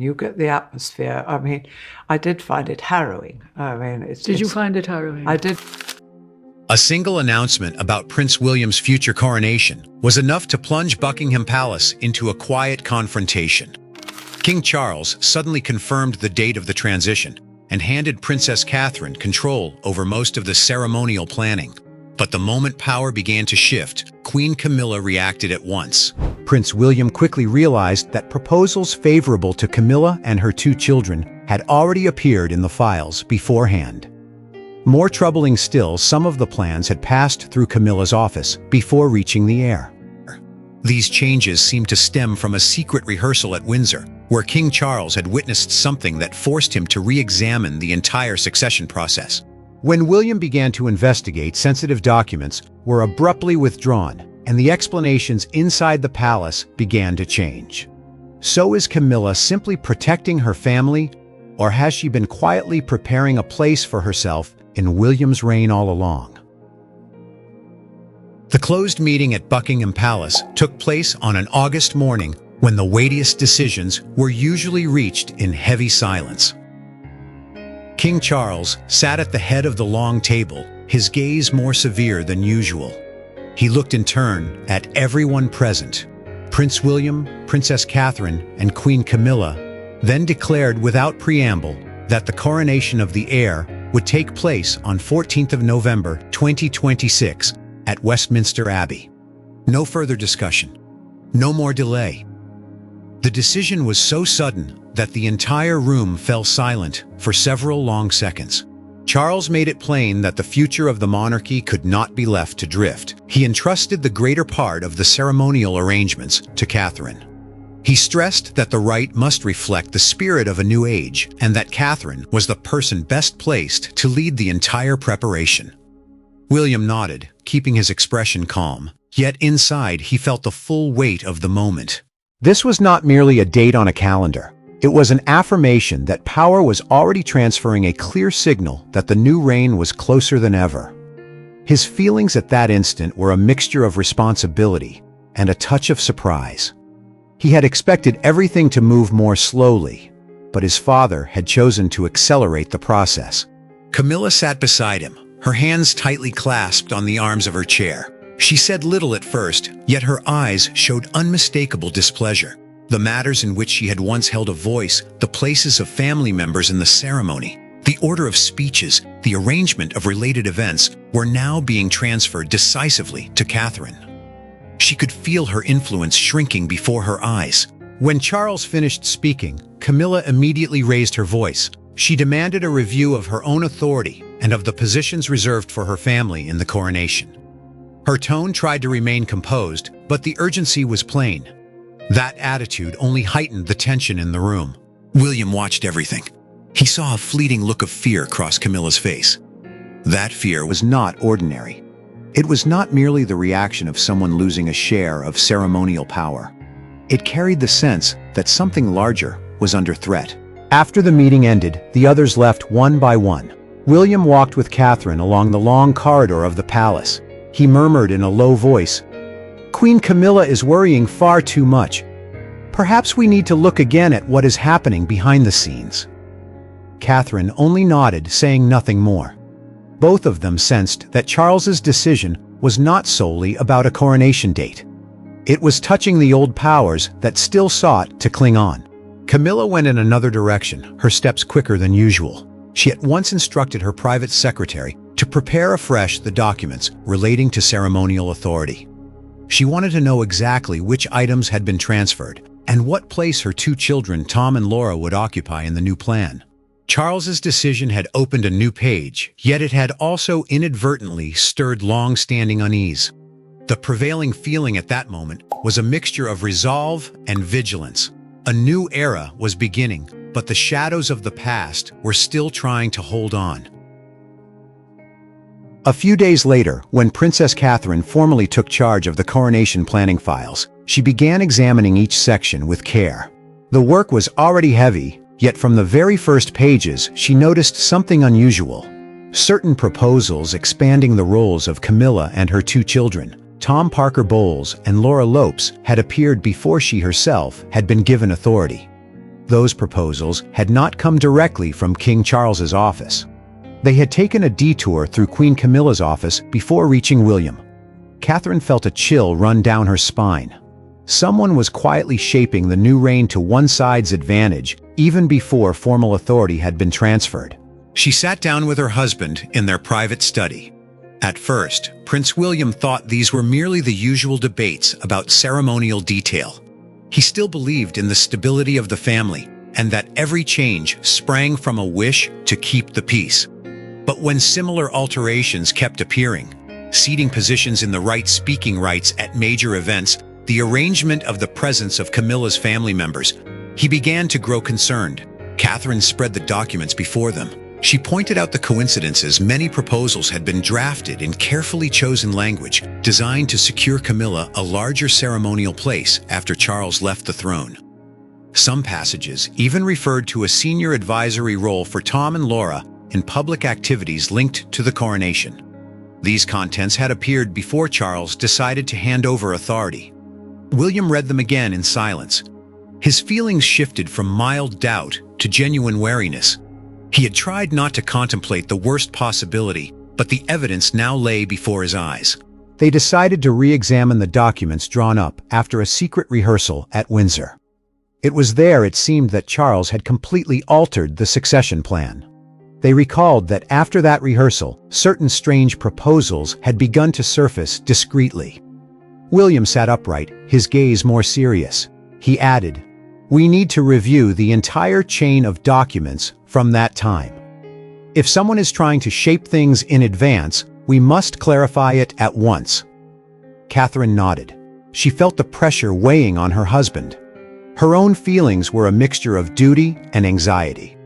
You get the atmosphere. I mean, I did find it harrowing. I mean, Did you find it harrowing? I did. A single announcement about Prince William's future coronation was enough to plunge Buckingham Palace into a quiet confrontation. King Charles suddenly confirmed the date of the transition and handed Princess Catherine control over most of the ceremonial planning. But the moment power began to shift, Queen Camilla reacted at once. Prince William quickly realized that proposals favorable to Camilla and her 2 children had already appeared in the files beforehand. More troubling still, some of the plans had passed through Camilla's office before reaching the heir. These changes seemed to stem from a secret rehearsal at Windsor, where King Charles had witnessed something that forced him to re-examine the entire succession process. When William began to investigate, sensitive documents were abruptly withdrawn, and the explanations inside the palace began to change. So is Camilla simply protecting her family, or has she been quietly preparing a place for herself in William's reign all along? The closed meeting at Buckingham Palace took place on an August morning when the weightiest decisions were usually reached in heavy silence. King Charles sat at the head of the long table, his gaze more severe than usual. He looked in turn at everyone present. Prince William, Princess Catherine, and Queen Camilla then declared without preamble that the coronation of the heir would take place on 14th of November 2026 at Westminster Abbey. No further discussion. No more delay. The decision was so sudden that the entire room fell silent for several long seconds. Charles made it plain that the future of the monarchy could not be left to drift. He entrusted the greater part of the ceremonial arrangements to Catherine. He stressed that the rite must reflect the spirit of a new age and that Catherine was the person best placed to lead the entire preparation. William nodded, keeping his expression calm, yet inside he felt the full weight of the moment. This was not merely a date on a calendar. It was an affirmation that power was already transferring, a clear signal that the new reign was closer than ever. His feelings at that instant were a mixture of responsibility and a touch of surprise. He had expected everything to move more slowly, but his father had chosen to accelerate the process. Camilla sat beside him, her hands tightly clasped on the arms of her chair. She said little at first, yet her eyes showed unmistakable displeasure. The matters in which she had once held a voice, the places of family members in the ceremony, the order of speeches, the arrangement of related events, were now being transferred decisively to Catherine. She could feel her influence shrinking before her eyes. When Charles finished speaking, Camilla immediately raised her voice. She demanded a review of her own authority and of the positions reserved for her family in the coronation. Her tone tried to remain composed, but the urgency was plain. That attitude only heightened the tension in the room. William watched everything. He saw a fleeting look of fear cross Camilla's face. That fear was not ordinary. It was not merely the reaction of someone losing a share of ceremonial power. It carried the sense that something larger was under threat. After the meeting ended, the others left one by one. William walked with Catherine along the long corridor of the palace. He murmured in a low voice, "Queen Camilla is worrying far too much. Perhaps we need to look again at what is happening behind the scenes." Catherine only nodded, saying nothing more. Both of them sensed that Charles's decision was not solely about a coronation date. It was touching the old powers that still sought to cling on. Camilla went in another direction, her steps quicker than usual. She at once instructed her private secretary to prepare afresh the documents relating to ceremonial authority. She wanted to know exactly which items had been transferred and what place her 2 children, Tom and Laura, would occupy in the new plan. Charles's decision had opened a new page, yet it had also inadvertently stirred long-standing unease. The prevailing feeling at that moment was a mixture of resolve and vigilance. A new era was beginning, but the shadows of the past were still trying to hold on. A few days later, when Princess Catherine formally took charge of the coronation planning files, she began examining each section with care. The work was already heavy, yet from the very first pages she noticed something unusual. Certain proposals expanding the roles of Camilla and her 2 children, Tom Parker Bowles and Laura Lopes, had appeared before she herself had been given authority. those proposals had not come directly from King Charles's office. They had taken a detour through Queen Camilla's office before reaching William. Catherine felt a chill run down her spine. Someone was quietly shaping the new reign to one side's advantage, even before formal authority had been transferred. She sat down with her husband in their private study. At first, Prince William thought these were merely the usual debates about ceremonial detail. He still believed in the stability of the family and that every change sprang from a wish to keep the peace. But when similar alterations kept appearing, seating positions in the right speaking rights at major events, the arrangement of the presence of Camilla's family members, he began to grow concerned. Catherine spread the documents before them. She pointed out the coincidences. Many proposals had been drafted in carefully chosen language, designed to secure Camilla a larger ceremonial place after Charles left the throne. Some passages even referred to a senior advisory role for Tom and Laura in public activities linked to the coronation. These contents had appeared before Charles decided to hand over authority. William read them again in silence. His feelings shifted from mild doubt to genuine wariness. He had tried not to contemplate the worst possibility, but the evidence now lay before his eyes. They decided to re-examine the documents drawn up after a secret rehearsal at Windsor. It was there it seemed that Charles had completely altered the succession plan. They recalled that after that rehearsal, certain strange proposals had begun to surface discreetly. William sat upright, his gaze more serious. He added, "We need to review the entire chain of documents from that time. If someone is trying to shape things in advance, we must clarify it at once." Catherine nodded. She felt the pressure weighing on her husband. Her own feelings were a mixture of duty and anxiety.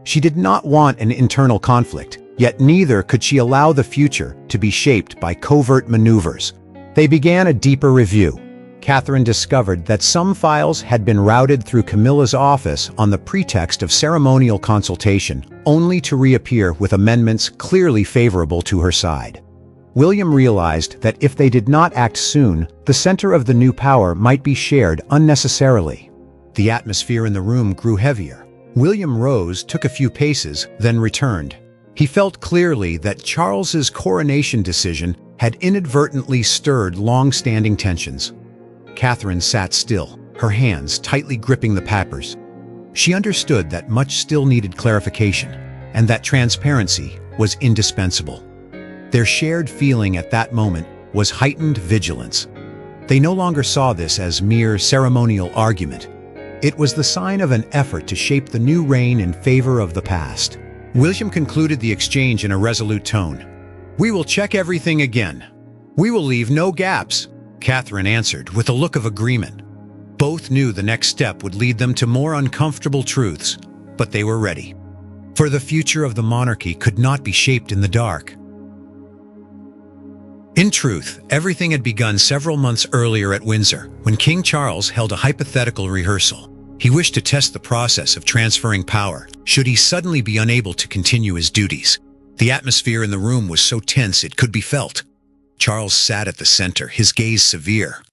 She did not want an internal conflict, yet neither could she allow the future to be shaped by covert maneuvers. They began a deeper review. Catherine discovered that some files had been routed through Camilla's office on the pretext of ceremonial consultation, only to reappear with amendments clearly favorable to her side. William realized that if they did not act soon, the center of the new power might be shared unnecessarily. The atmosphere in the room grew heavier. William rose, took a few paces, then returned. He felt clearly that Charles's coronation decision had inadvertently stirred long-standing tensions. Catherine sat still, her hands tightly gripping the papers. She understood that much still needed clarification, and that transparency was indispensable. Their shared feeling at that moment was heightened vigilance. They no longer saw this as mere ceremonial argument. It was the sign of an effort to shape the new reign in favor of the past. William concluded the exchange in a resolute tone. "We will check everything again. We will leave no gaps," Catherine answered with a look of agreement. Both knew the next step would lead them to more uncomfortable truths, but they were ready. For the future of the monarchy could not be shaped in the dark. In truth, everything had begun several months earlier at Windsor, when King Charles held a hypothetical rehearsal. He wished to test the process of transferring power, should he suddenly be unable to continue his duties. The atmosphere in the room was so tense it could be felt. Charles sat at the center, his gaze severe.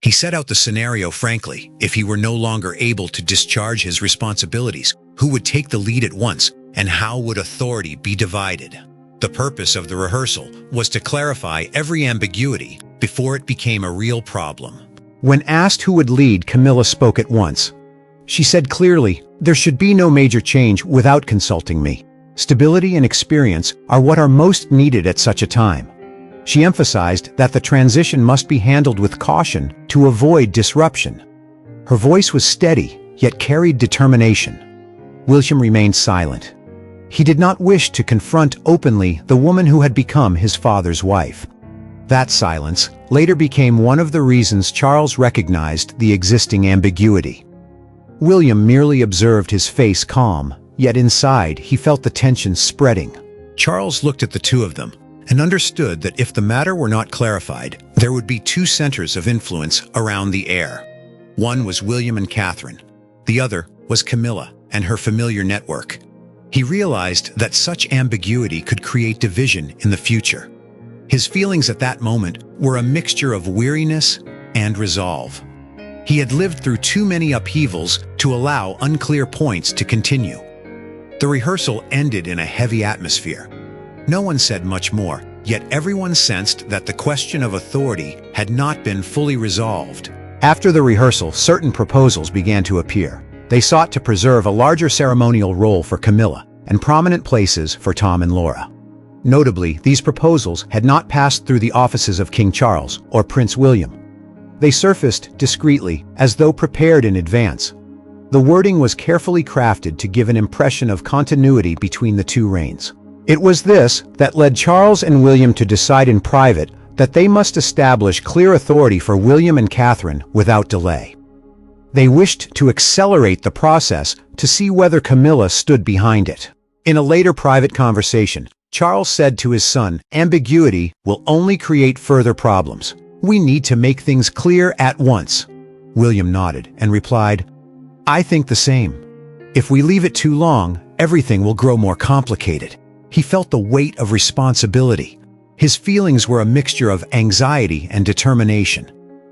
He set out the scenario frankly. If he were no longer able to discharge his responsibilities, who would take the lead at once, and how would authority be divided? The purpose of the rehearsal was to clarify every ambiguity before it became a real problem. When asked who would lead, Camilla spoke at once. She said clearly, "There should be no major change without consulting me. Stability and experience are what are most needed at such a time." She emphasized that the transition must be handled with caution to avoid disruption. Her voice was steady, yet carried determination. William remained silent. He did not wish to confront openly the woman who had become his father's wife. That silence later became one of the reasons Charles recognized the existing ambiguity. William merely observed his face calm, yet inside he felt the tension spreading. Charles looked at the two of them and understood that if the matter were not clarified, there would be two centers of influence around the heir. One was William and Catherine. The other was Camilla and her familiar network. He realized that such ambiguity could create division in the future. His feelings at that moment were a mixture of weariness and resolve. He had lived through too many upheavals to allow unclear points to continue. The rehearsal ended in a heavy atmosphere. No one said much more, yet everyone sensed that the question of authority had not been fully resolved. After the rehearsal, certain proposals began to appear. They sought to preserve a larger ceremonial role for Camilla and prominent places for Tom and Laura. Notably, these proposals had not passed through the offices of King Charles or Prince William. They surfaced discreetly, as though prepared in advance. The wording was carefully crafted to give an impression of continuity between the two reigns. It was this that led Charles and William to decide in private that they must establish clear authority for William and Catherine without delay. They wished to accelerate the process to see whether Camilla stood behind it. In a later private conversation, Charles said to his son, "Ambiguity will only create further problems. We need to make things clear at once." William nodded and replied, "I think the same. If we leave it too long, everything will grow more complicated." He felt the weight of responsibility. His feelings were a mixture of anxiety and determination.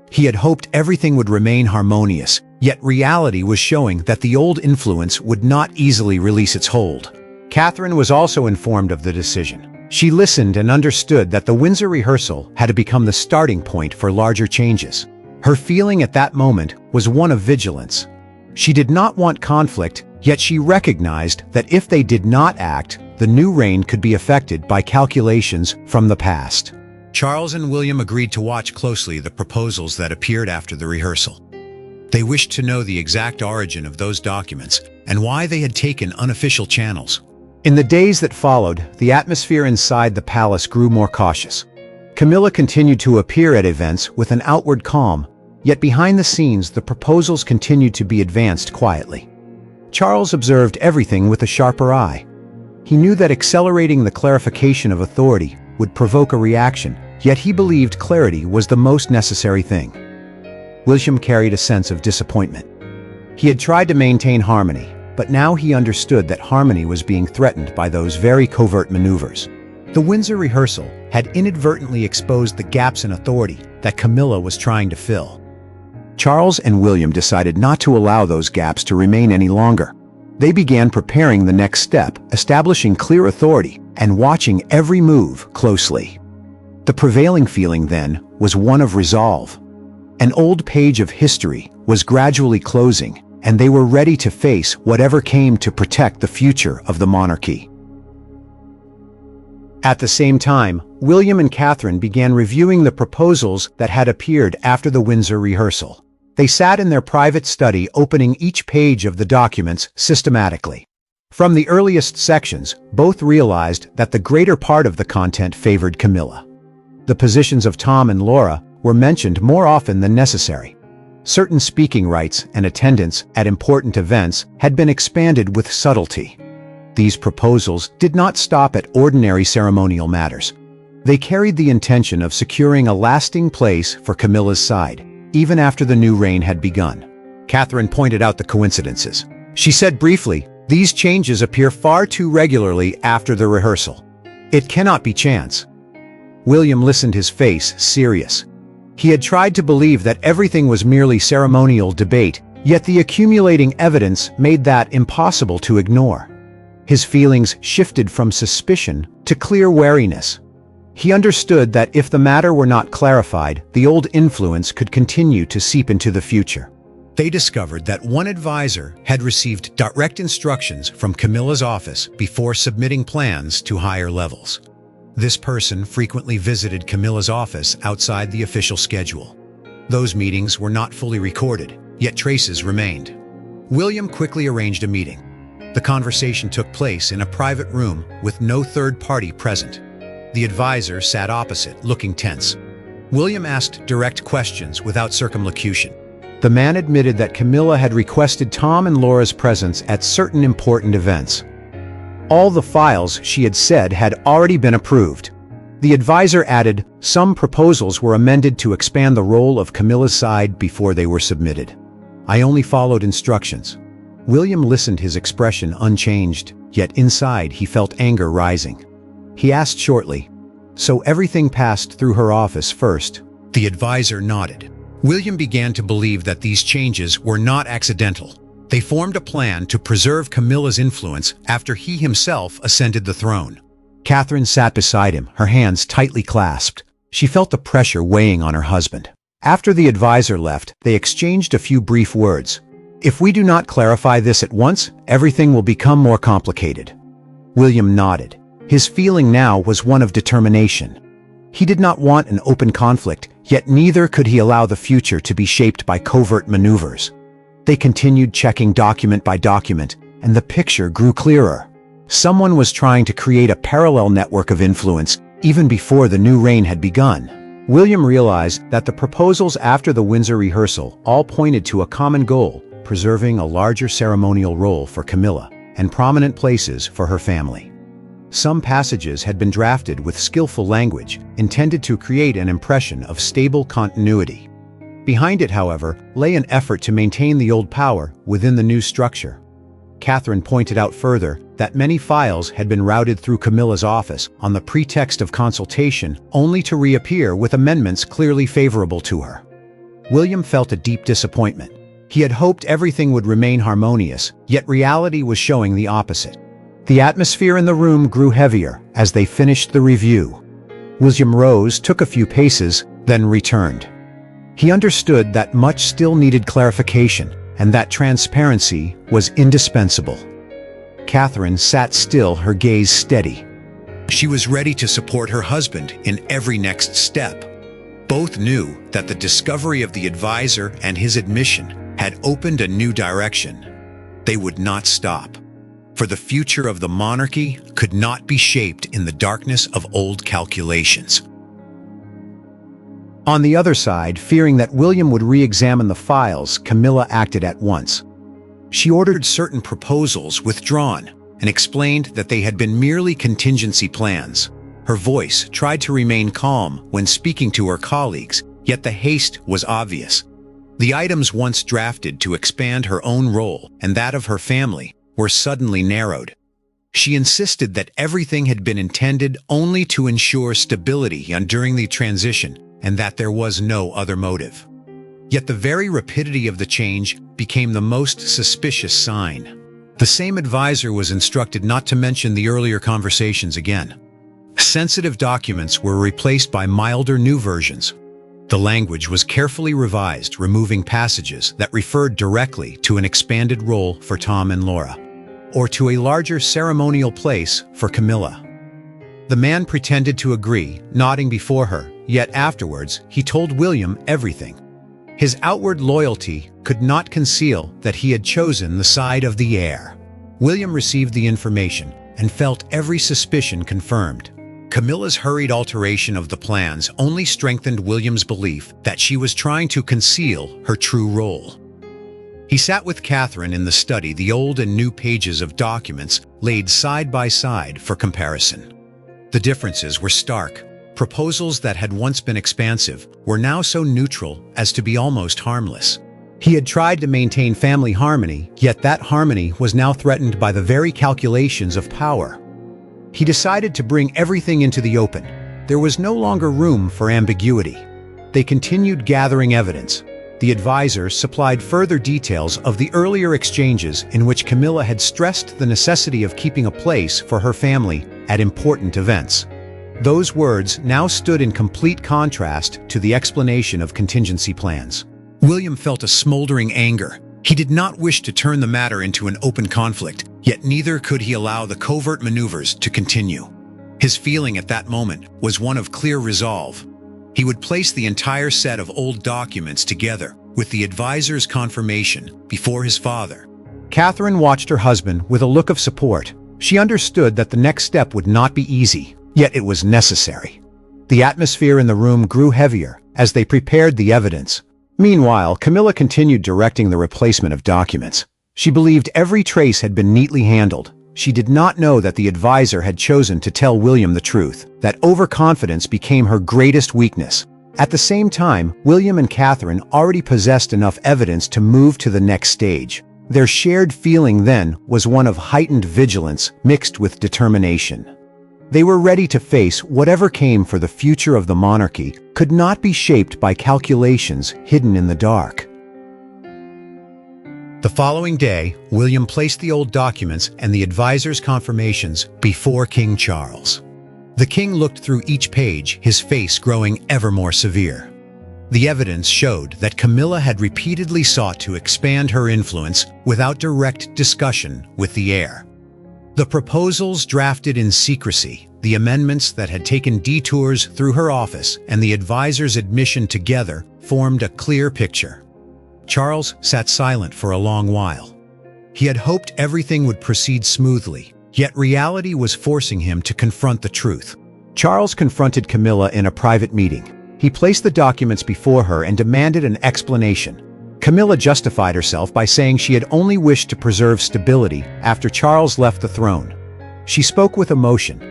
He had hoped everything would remain harmonious, yet reality was showing that the old influence would not easily release its hold. Catherine was also informed of the decision. She listened and understood that the Windsor rehearsal had to become the starting point for larger changes. Her feeling at that moment was one of vigilance. She did not want conflict, yet she recognized that if they did not act, the new reign could be affected by calculations from the past. Charles and William agreed to watch closely the proposals that appeared after the rehearsal. They wished to know the exact origin of those documents and why they had taken unofficial channels. In the days that followed, the atmosphere inside the palace grew more cautious. Camilla continued to appear at events with an outward calm, yet behind the scenes the proposals continued to be advanced quietly. Charles observed everything with a sharper eye. He knew that accelerating the clarification of authority would provoke a reaction, yet he believed clarity was the most necessary thing. William carried a sense of disappointment. He had tried to maintain harmony, but now he understood that harmony was being threatened by those very covert maneuvers. The Windsor rehearsal had inadvertently exposed the gaps in authority that Camilla was trying to fill. Charles and William decided not to allow those gaps to remain any longer. They began preparing the next step, establishing clear authority and watching every move closely. The prevailing feeling then was one of resolve. An old page of history was gradually closing, and they were ready to face whatever came to protect the future of the monarchy. At the same time, William and Catherine began reviewing the proposals that had appeared after the Windsor rehearsal. They sat in their private study, opening each page of the documents systematically. From the earliest sections, both realized that the greater part of the content favored Camilla. The positions of Tom and Laura were mentioned more often than necessary. Certain speaking rights and attendance at important events had been expanded with subtlety. These proposals did not stop at ordinary ceremonial matters. They carried the intention of securing a lasting place for Camilla's side, even after the new reign had begun. Catherine pointed out the coincidences. She said briefly, "These changes appear far too regularly after the rehearsal. It cannot be chance." William listened, his face serious. He had tried to believe that everything was merely ceremonial debate, yet the accumulating evidence made that impossible to ignore. His feelings shifted from suspicion to clear wariness. He understood that if the matter were not clarified, the old influence could continue to seep into the future. They discovered that one advisor had received direct instructions from Camilla's office before submitting plans to higher levels. This person frequently visited Camilla's office outside the official schedule. Those meetings were not fully recorded, yet traces remained. William quickly arranged a meeting. The conversation took place in a private room with no third party present. The advisor sat opposite, looking tense. William asked direct questions without circumlocution. The man admitted that Camilla had requested Tom and Laura's presence at certain important events. All the files, she had said, had already been approved. The advisor added, some proposals were amended to expand the role of Camilla's side before they were submitted. "I only followed instructions." William listened, his expression unchanged, yet inside he felt anger rising. He asked shortly, "So everything passed through her office first?" The advisor nodded. William began to believe that these changes were not accidental. They formed a plan to preserve Camilla's influence after he himself ascended the throne. Catherine sat beside him, her hands tightly clasped. She felt the pressure weighing on her husband. After the advisor left, they exchanged a few brief words. "If we do not clarify this at once, everything will become more complicated." William nodded. His feeling now was one of determination. He did not want an open conflict, yet neither could he allow the future to be shaped by covert maneuvers. They continued checking document by document, and the picture grew clearer. Someone was trying to create a parallel network of influence even before the new reign had begun. William realized that the proposals after the Windsor rehearsal all pointed to a common goal: preserving a larger ceremonial role for Camilla and prominent places for her family. Some passages had been drafted with skillful language, intended to create an impression of stable continuity. Behind it, however, lay an effort to maintain the old power within the new structure. Catherine pointed out further that many files had been routed through Camilla's office on the pretext of consultation, only to reappear with amendments clearly favorable to her. William felt a deep disappointment. He had hoped everything would remain harmonious, yet reality was showing the opposite. The atmosphere in the room grew heavier as they finished the review. William rose, took a few paces, then returned. He understood that much still needed clarification, and that transparency was indispensable. Catherine sat still, her gaze steady. She was ready to support her husband in every next step. Both knew that the discovery of the advisor and his admission had opened a new direction. They would not stop, for the future of the monarchy could not be shaped in the darkness of old calculations. On the other side, fearing that William would re-examine the files, Camilla acted at once. She ordered certain proposals withdrawn and explained that they had been merely contingency plans. Her voice tried to remain calm when speaking to her colleagues, yet the haste was obvious. The items once drafted to expand her own role and that of her family were suddenly narrowed. She insisted that everything had been intended only to ensure stability during the transition, and that there was no other motive. Yet the very rapidity of the change became the most suspicious sign. The same advisor was instructed not to mention the earlier conversations again. Sensitive documents were replaced by milder new versions. The language was carefully revised, removing passages that referred directly to an expanded role for Tom and Laura, or to a larger ceremonial place for Camilla. The man pretended to agree, nodding before her, yet afterwards he told William everything. His outward loyalty could not conceal that he had chosen the side of the heir. William received the information and felt every suspicion confirmed. Camilla's hurried alteration of the plans only strengthened William's belief that she was trying to conceal her true role. He sat with Catherine in the study, the old and new pages of documents laid side by side for comparison. The differences were stark. Proposals that had once been expansive were now so neutral as to be almost harmless. He had tried to maintain family harmony, yet that harmony was now threatened by the very calculations of power. He decided to bring everything into the open. There was no longer room for ambiguity. They continued gathering evidence. The advisor supplied further details of the earlier exchanges in which Camilla had stressed the necessity of keeping a place for her family at important events. Those words now stood in complete contrast to the explanation of contingency plans. William felt a smoldering anger. He did not wish to turn the matter into an open conflict, yet neither could he allow the covert maneuvers to continue. His feeling at that moment was one of clear resolve. He would place the entire set of old documents together with the advisor's confirmation before his father. Catherine watched her husband with a look of support. She understood that the next step would not be easy, yet it was necessary. The atmosphere in the room grew heavier as they prepared the evidence. Meanwhile, Camilla continued directing the replacement of documents. She believed every trace had been neatly handled. She did not know that the advisor had chosen to tell William the truth, that overconfidence became her greatest weakness. At the same time, William and Catherine already possessed enough evidence to move to the next stage. Their shared feeling then was one of heightened vigilance mixed with determination. They were ready to face whatever came, for the future of the monarchy could not be shaped by calculations hidden in the dark. The following day, William placed the old documents and the advisors' confirmations before King Charles. The king looked through each page, his face growing ever more severe. The evidence showed that Camilla had repeatedly sought to expand her influence without direct discussion with the heir. The proposals drafted in secrecy, the amendments that had taken detours through her office, and the advisors' admission together formed a clear picture. Charles sat silent for a long while. He had hoped everything would proceed smoothly, yet reality was forcing him to confront the truth. Charles confronted Camilla in a private meeting. He placed the documents before her and demanded an explanation. Camilla justified herself by saying she had only wished to preserve stability after Charles left the throne. She spoke with emotion.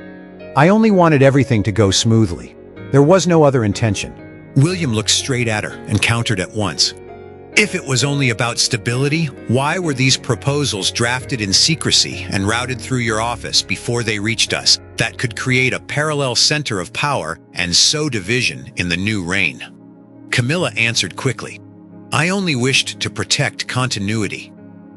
"I only wanted everything to go smoothly. There was no other intention." William looked straight at her and countered at once. If it was only about stability, why were these proposals drafted in secrecy and routed through your office before they reached us that could create a parallel center of power and sow division in the new reign? Camilla answered quickly. "I only wished to protect continuity.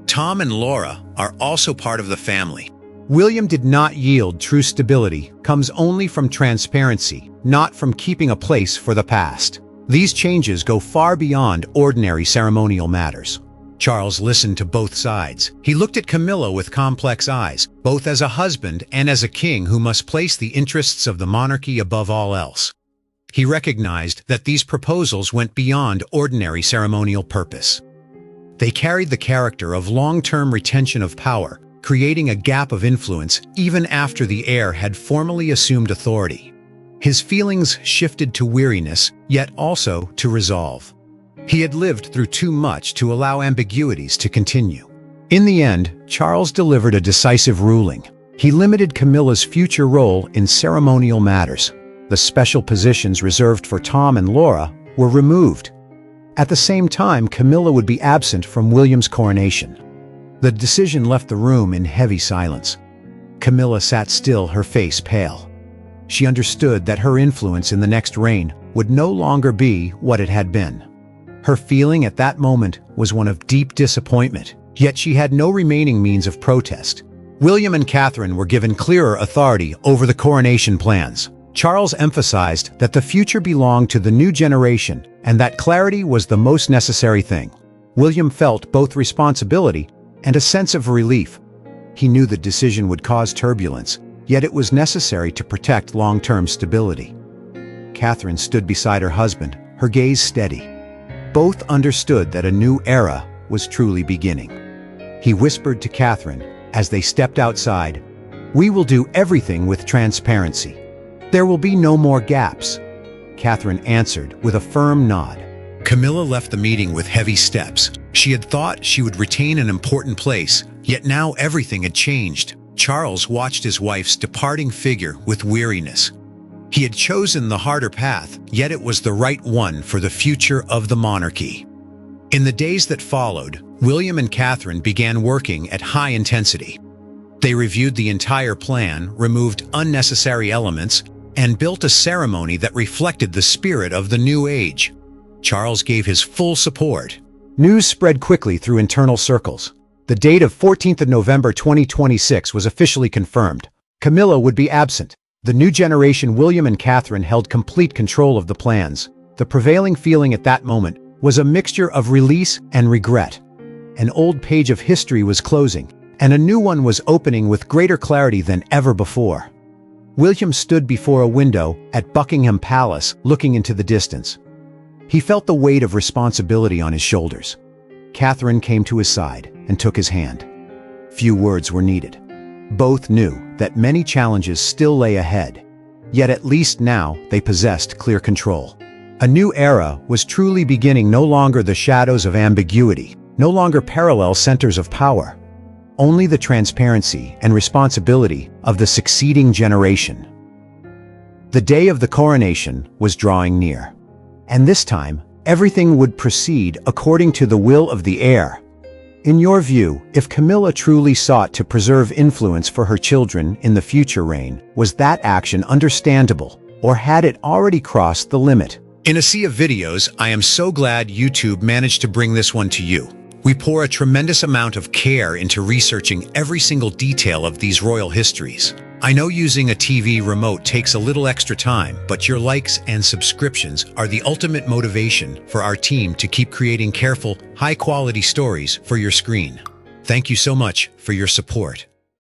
Tom and Laura are also part of the family." William did not yield. True stability comes only from transparency, not from keeping a place for the past. These changes go far beyond ordinary ceremonial matters. Charles listened to both sides. He looked at Camilla with complex eyes, both as a husband and as a king who must place the interests of the monarchy above all else. He recognized that these proposals went beyond ordinary ceremonial purpose. They carried the character of long-term retention of power, creating a gap of influence even after the heir had formally assumed authority. His feelings shifted to weariness, yet also to resolve. He had lived through too much to allow ambiguities to continue. In the end, Charles delivered a decisive ruling. He limited Camilla's future role in ceremonial matters. The special positions reserved for Tom and Laura were removed. At the same time, Camilla would be absent from William's coronation. The decision left the room in heavy silence. Camilla sat still, her face pale. She understood that her influence in the next reign would no longer be what it had been. Her feeling at that moment was one of deep disappointment, yet she had no remaining means of protest. William and Catherine were given clearer authority over the coronation plans. Charles emphasized that the future belonged to the new generation and that clarity was the most necessary thing. William felt both responsibility and a sense of relief. He knew the decision would cause turbulence, yet it was necessary to protect long-term stability. Catherine stood beside her husband, her gaze steady. Both understood that a new era was truly beginning. He whispered to Catherine as they stepped outside, "We will do everything with transparency. There will be no more gaps." Catherine answered with a firm nod. Camilla left the meeting with heavy steps. She had thought she would retain an important place, yet now everything had changed. Charles watched his wife's departing figure with weariness. He had chosen the harder path, yet it was the right one for the future of the monarchy. In the days that followed, William and Catherine began working at high intensity. They reviewed the entire plan, removed unnecessary elements, and built a ceremony that reflected the spirit of the new age. Charles gave his full support. News spread quickly through internal circles. The date of 14th of November 2026 was officially confirmed. Camilla would be absent. The new generation, William and Catherine, held complete control of the plans. The prevailing feeling at that moment was a mixture of release and regret. An old page of history was closing, and a new one was opening with greater clarity than ever before. William stood before a window at Buckingham Palace, looking into the distance. He felt the weight of responsibility on his shoulders. Catherine came to his side and took his hand. Few words were needed. Both knew that many challenges still lay ahead, yet at least now they possessed clear control. A new era was truly beginning, no longer the shadows of ambiguity, no longer parallel centers of power, only the transparency and responsibility of the succeeding generation. The day of the coronation was drawing near, and this time everything would proceed according to the will of the heir. In your view, if Camilla truly sought to preserve influence for her children in the future reign, was that action understandable, or had it already crossed the limit? In a sea of videos, I am so glad YouTube managed to bring this one to you. We pour a tremendous amount of care into researching every single detail of these royal histories. I know using a TV remote takes a little extra time, but your likes and subscriptions are the ultimate motivation for our team to keep creating careful, high-quality stories for your screen. Thank you so much for your support.